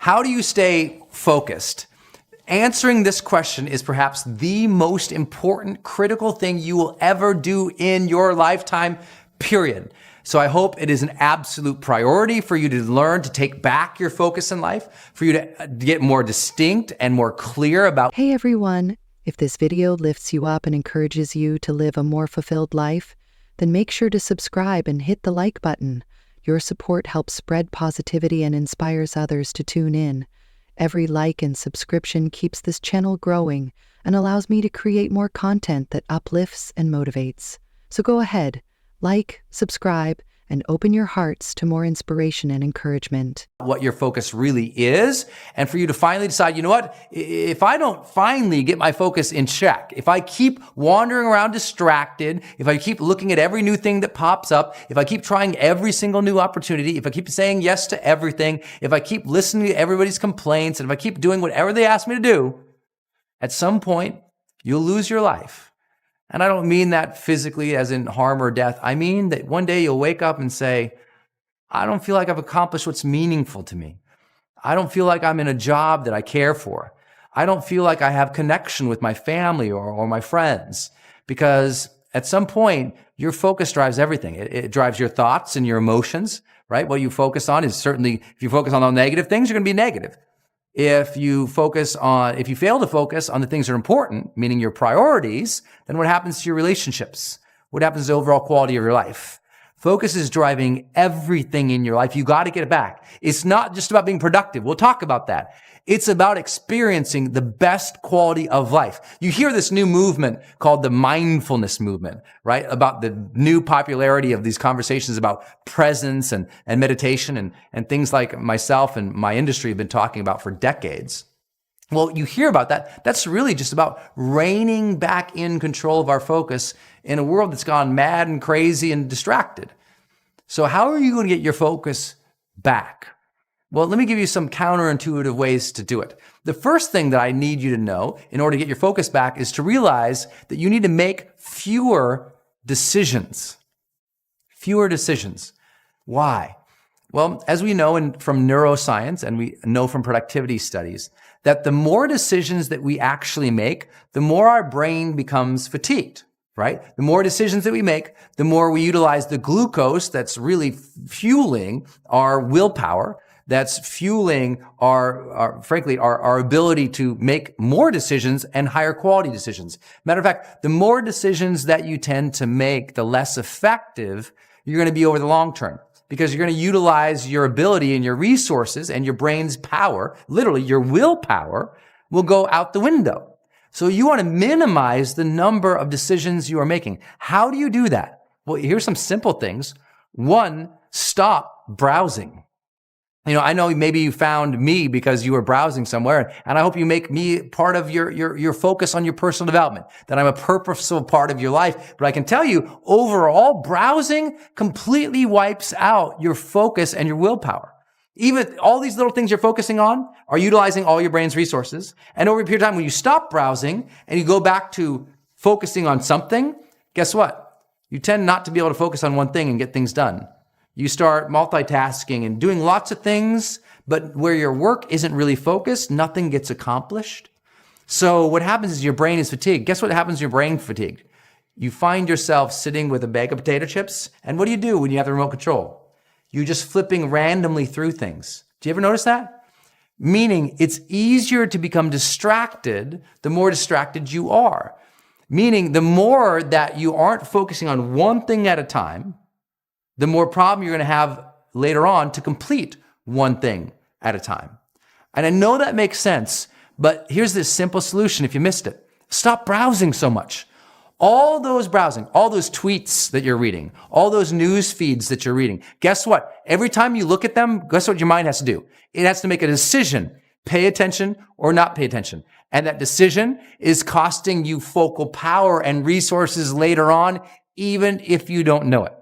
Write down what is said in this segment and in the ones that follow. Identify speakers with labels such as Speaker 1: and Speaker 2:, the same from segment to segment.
Speaker 1: How do you stay focused? Answering this question is perhaps the most important, critical thing you will ever do in your lifetime, period. So I hope it is an absolute priority for you to learn to take back your focus in life, for you to get more distinct and more clear about.
Speaker 2: Hey everyone, if this video lifts you up and encourages you to live a more fulfilled life, then make sure to subscribe and hit the like button. Your support helps spread positivity and inspires others to tune in. Every like and subscription keeps this channel growing and allows me to create more content that uplifts and motivates. So go ahead, like, subscribe, and open your hearts to more inspiration and encouragement.
Speaker 1: What your focus really is, and for you to finally decide, you know what, if I don't finally get my focus in check, if I keep wandering around distracted, if I keep looking at every new thing that pops up, if I keep trying every single new opportunity, if I keep saying yes to everything, if I keep listening to everybody's complaints, and if I keep doing whatever they ask me to do, at some point, you'll lose your life. And I don't mean that physically as in harm or death. I mean that one day you'll wake up and say, I don't feel like I've accomplished what's meaningful to me. I don't feel like I'm in a job that I care for. I don't feel like I have connection with my family or my friends, because at some point your focus drives everything. It drives your thoughts and your emotions, right? What you focus on is certainly, if you focus on all negative things, you're going to be negative. If you fail to focus on the things that are important, meaning your priorities, then what happens to your relationships? What happens to the overall quality of your life? Focus is driving everything in your life. You got to get it back. It's not just about being productive. We'll talk about that. It's about experiencing the best quality of life. You hear this new movement called the mindfulness movement, right? About the new popularity of these conversations about presence and meditation and things like myself and my industry have been talking about for decades. Well, you hear about that. That's really just about reining back in control of our focus in a world that's gone mad and crazy and distracted. So how are you going to get your focus back? Well, let me give you some counterintuitive ways to do it. The first thing that I need you to know in order to get your focus back is to realize that you need to make fewer decisions. Fewer decisions. Why? Well, as we know from neuroscience and we know from productivity studies, that the more decisions that we actually make, the more our brain becomes fatigued, right? The more decisions that we make, the more we utilize the glucose that's really fueling our willpower, that's fueling our ability to make more decisions and higher quality decisions. Matter of fact, the more decisions that you tend to make, the less effective you're going to be over the long term, because you're going to utilize your ability and your resources and your brain's power, literally your willpower, will go out the window. So you want to minimize the number of decisions you are making. How do you do that? Well, here's some simple things. One, stop browsing. You know, I know maybe you found me because you were browsing somewhere, and I hope you make me part of your focus on your personal development, that I'm a purposeful part of your life. But I can tell you, overall, browsing completely wipes out your focus and your willpower. Even all these little things you're focusing on are utilizing all your brain's resources. And over a period of time, when you stop browsing and you go back to focusing on something, guess what? You tend not to be able to focus on one thing and get things done. You start multitasking and doing lots of things, but where your work isn't really focused, nothing gets accomplished. So what happens is your brain is fatigued. Guess what happens when your brain fatigued? You find yourself sitting with a bag of potato chips, and what do when you have the remote control? You're just flipping randomly through things. Do you ever notice that? Meaning it's easier to become distracted the more distracted you are. Meaning the more that you aren't focusing on one thing at a time, the more problem you're going to have later on to complete one thing at a time. And I know that makes sense, but here's this simple solution if you missed it. Stop browsing so much. All those browsing, all those tweets that you're reading, all those news feeds that you're reading, guess what? Every time you look at them, guess what your mind has to do? It has to make a decision, pay attention or not pay attention. And that decision is costing you focal power and resources later on, even if you don't know it.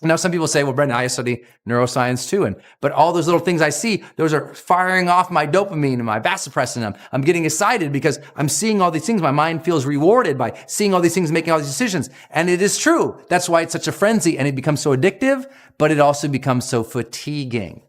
Speaker 1: Now, some people say, well, Brendon, I study neuroscience too. But all those little things I see, those are firing off my dopamine and my vasopressin. I'm getting excited because I'm seeing all these things. My mind feels rewarded by seeing all these things, making all these decisions. And it is true. That's why it's such a frenzy and it becomes so addictive, but it also becomes so fatiguing.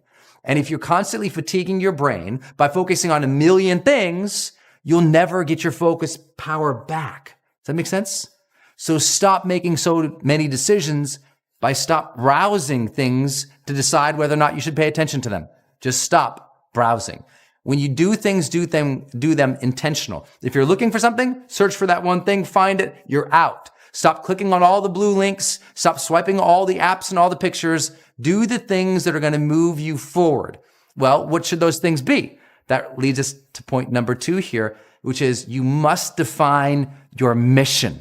Speaker 1: And if you're constantly fatiguing your brain by focusing on a million things, you'll never get your focus power back. Does that make sense? So stop making so many decisions by stop browsing things to decide whether or not you should pay attention to them. Just stop browsing. When you do things, do them intentional. If you're looking for something, search for that one thing, find it, you're out. Stop clicking on all the blue links. Stop swiping all the apps and all the pictures. Do the things that are going to move you forward. Well, what should those things be? That leads us to point number 2 here, which is you must define your mission.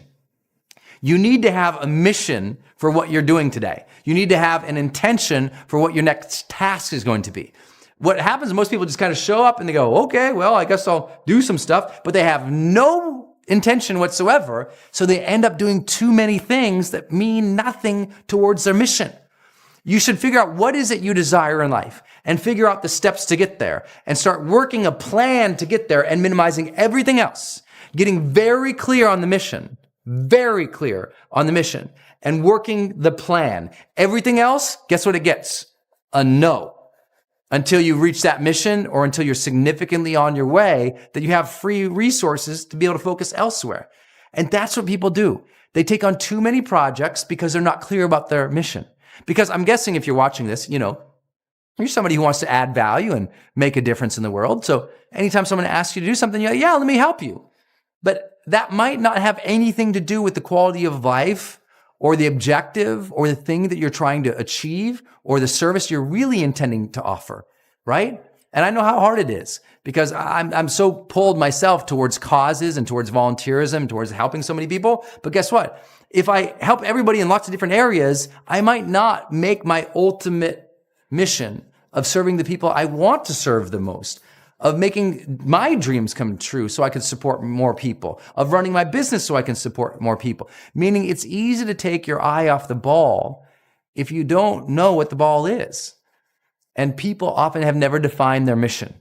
Speaker 1: You need to have a mission for what you're doing today. You need to have an intention for what your next task is going to be. What happens, most people just kind of show up and they go, okay, well, I guess I'll do some stuff, but they have no intention whatsoever. So they end up doing too many things that mean nothing towards their mission. You should figure out what is it you desire in life and figure out the steps to get there and start working a plan to get there and minimizing everything else, getting very clear on the mission, and working the plan. Everything else, guess what it gets? A no. Until you reach that mission or until you're significantly on your way, that you have free resources to be able to focus elsewhere. And that's what people do. They take on too many projects because they're not clear about their mission. Because I'm guessing if you're watching this, you're somebody who wants to add value and make a difference in the world. So anytime someone asks you to do something, you're like, yeah, let me help you. But that might not have anything to do with the quality of life or the objective or the thing that you're trying to achieve or the service you're really intending to offer, right? And I know how hard it is because I'm so pulled myself towards causes and towards volunteerism, towards helping so many people. But guess what? If I help everybody in lots of different areas, I might not make my ultimate mission of serving the people I want to serve the most, of making my dreams come true so I can support more people, of running my business so I can support more people. Meaning it's easy to take your eye off the ball if you don't know what the ball is. And people often have never defined their mission.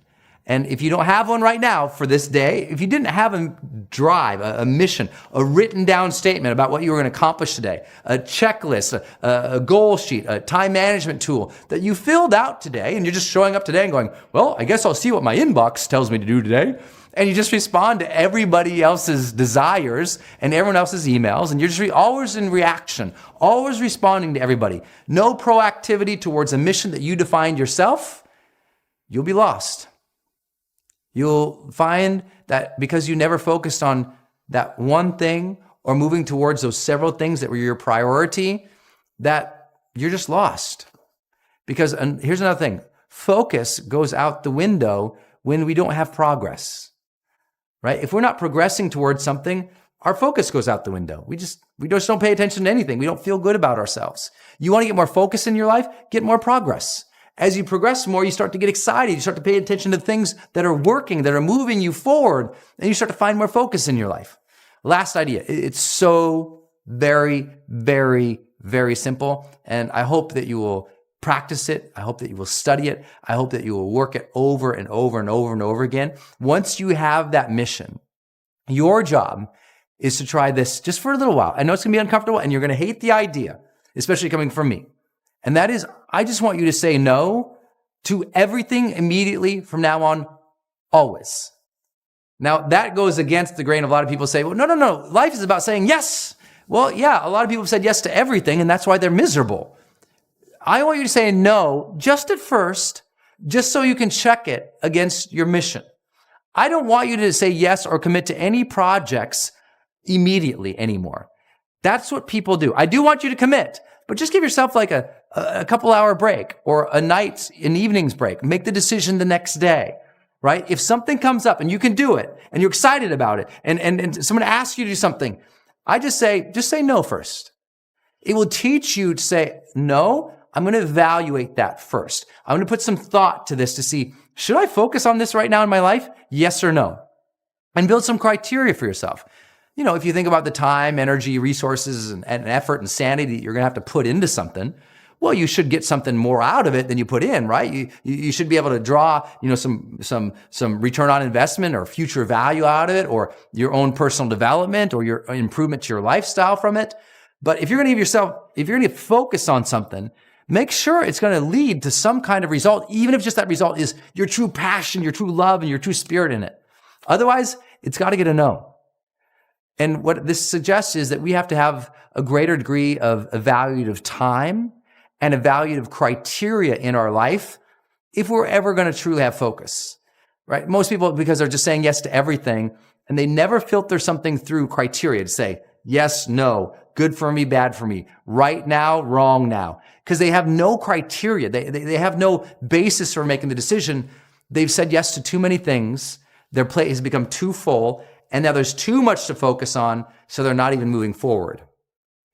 Speaker 1: And if you don't have one right now for this day, if you didn't have a drive, a mission, a written down statement about what you were going to accomplish today, a checklist, a goal sheet, a time management tool that you filled out today, and you're just showing up today and going, well, I guess I'll see what my inbox tells me to do today. And you just respond to everybody else's desires and everyone else's emails, and you're just always in reaction, always responding to everybody. No proactivity towards a mission that you defined yourself, you'll be lost. You'll find that because you never focused on that one thing or moving towards those several things that were your priority, that you're just lost. Because, and here's another thing, focus goes out the window when we don't have progress, right? If we're not progressing towards something, our focus goes out the window. We just don't pay attention to anything. We don't feel good about ourselves. You want to get more focus in your life? Get more progress. As you progress more, you start to get excited. You start to pay attention to things that are working, that are moving you forward, and you start to find more focus in your life. Last idea. It's so very, very, very simple, and I hope that you will practice it. I hope that you will study it. I hope that you will work it over and over and over and over again. Once you have that mission, your job is to try this just for a little while. I know it's going to be uncomfortable, and you're going to hate the idea, especially coming from me. And that is, I just want you to say no to everything immediately from now on, always. Now, that goes against the grain of a lot of people say, well, no. Life is about saying yes. Well, yeah, a lot of people have said yes to everything, and that's why they're miserable. I want you to say no just at first, just so you can check it against your mission. I don't want you to say yes or commit to any projects immediately anymore. That's what people do. I do want you to commit, but just give yourself like a couple hour break or an evening's break. Make the decision the next day, right? If something comes up and you can do it and you're excited about it and someone asks you to do something, I just say no first. It will teach you to say, no, I'm going to evaluate that first. I'm going to put some thought to this to see, should I focus on this right now in my life? Yes or no? And build some criteria for yourself. If you think about the time, energy, resources, and effort and sanity that you're going to have to put into something, well, you should get something more out of it than you put in, right? You should be able to draw, some return on investment or future value out of it, or your own personal development or your improvement to your lifestyle from it. But if you're going to focus on something, make sure it's going to lead to some kind of result, even if just that result is your true passion, your true love, and your true spirit in it. Otherwise, it's got to get a no. And what this suggests is that we have to have a greater degree of evaluative time and evaluative criteria in our life if we're ever going to truly have focus, right? Most people, because they're just saying yes to everything, and they never filter something through criteria to say, yes, no, good for me, bad for me, right now, wrong now, because they have no criteria. They have no basis for making the decision. They've said yes to too many things. Their plate has become too full, and now there's too much to focus on, so they're not even moving forward.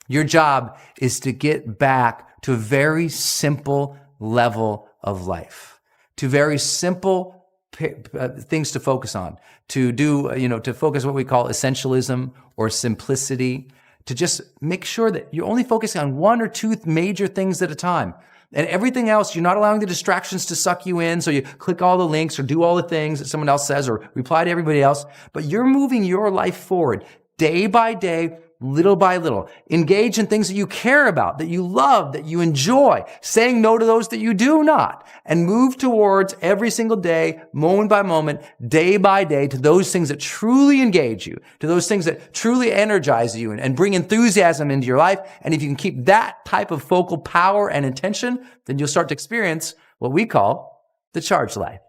Speaker 1: Your job is to get back to a very simple level of life, to very simple things to focus on, to do, to focus what we call essentialism or simplicity, to just make sure that you're only focusing on one or two major things at a time. And everything else, you're not allowing the distractions to suck you in. So you click all the links or do all the things that someone else says or reply to everybody else. But you're moving your life forward day by day, little by little. Engage in things that you care about, that you love, that you enjoy, saying no to those that you do not, and move towards every single day, moment by moment, day by day, to those things that truly engage you, to those things that truly energize you and bring enthusiasm into your life. And if you can keep that type of focal power and intention, then you'll start to experience what we call the charged life.